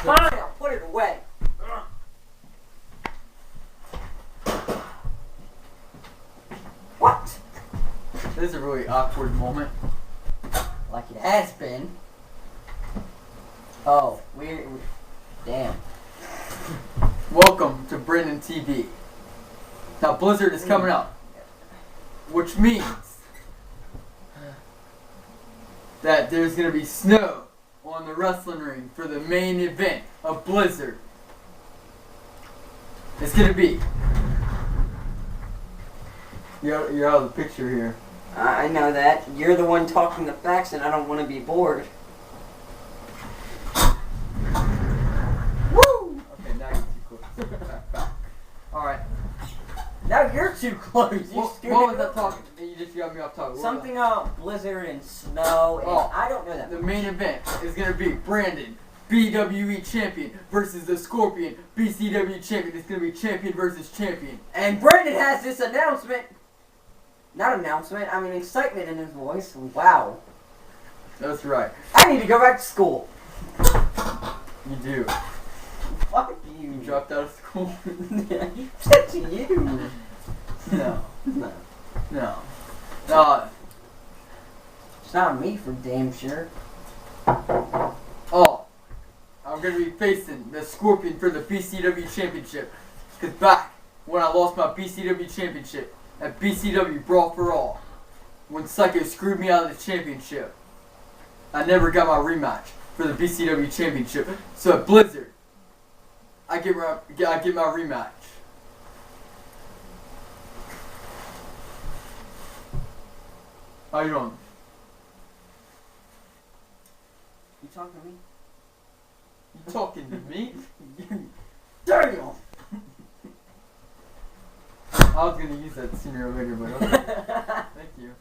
Fine, I'll put it away. What? This is a really awkward moment. Like it has been. Oh, damn. Welcome to Brendan TV. Now Blizzard is coming up, which means that there's going to be snow on the wrestling ring for the main event of Blizzard. It's going to be... You're out of the picture here. I know that. You're the one talking the facts and I don't want to be bored. Woo! Okay, now you're too close. Back. Alright. Now you're too close. What was I talking? You just got me off topic. Something about blizzard and snow, and I don't know that. The main event is going to be Brandon, BWE champion, versus the Scorpion, BCW champion. It's going to be champion versus champion. And Brandon has this announcement. Not announcement, I mean excitement in his voice. Wow. That's right. I need to go back to school. You do. Fuck you. You dropped out of school? Said to you. No. No. No. It's not me for damn sure. Oh. I'm going to be facing the Scorpion for the BCW championship. Because back when I lost my BCW championship at BCW Brawl for All, when Psycho screwed me out of the championship, I never got my rematch for the BCW championship. So at Blizzard, I get my rematch. How you doing? You talking to me? You talking to me? Damn! I was gonna use that sooner or later, but okay. Thank you.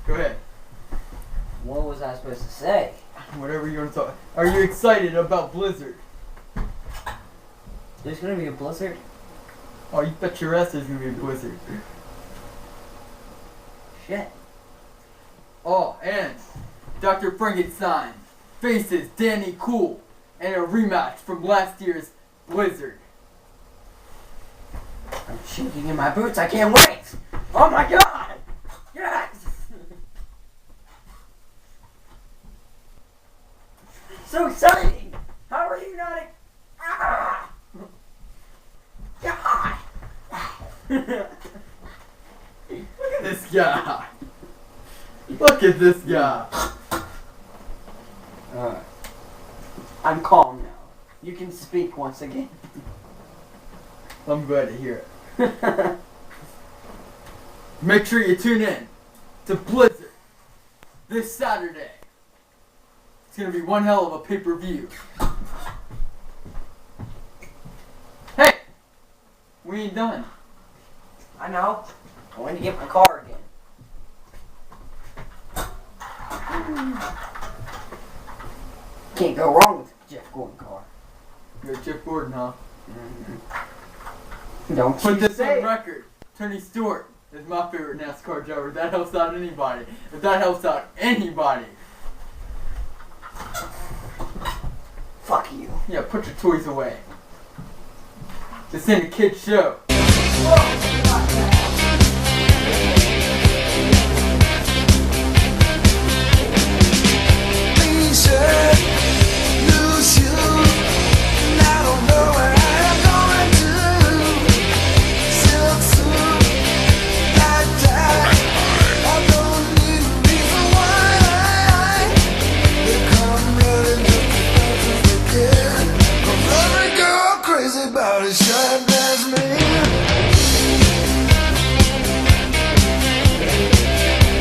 Go ahead. What was I supposed to say? Whatever you want to talk. Are you excited about Blizzard? There's gonna be a blizzard? Oh, you bet your ass there's gonna be a blizzard. Shit. Oh, and Dr. Frankinstine faces Danny Cool in a rematch from last year's Blizzard. I'm shaking in my boots, I can't wait! Oh my god! Yes! So exciting! How are you not ah! God! Look at this guy. Look at this guy. I'm calm now. You can speak once again. I'm glad to hear it. Make sure you tune in to Blizzard this Saturday. It's going to be one hell of a pay-per-view. Hey! We ain't done. I know. I'm going to get my car again. Can't go wrong with a Jeff Gordon car. You're Jeff Gordon, huh? Mm-hmm. Don't Put you this say on record. Tony Stewart is my favorite NASCAR driver. If that helps out anybody. If that helps out anybody. Fuck you. Yeah, put your toys away. This ain't a kid's show. About his shine.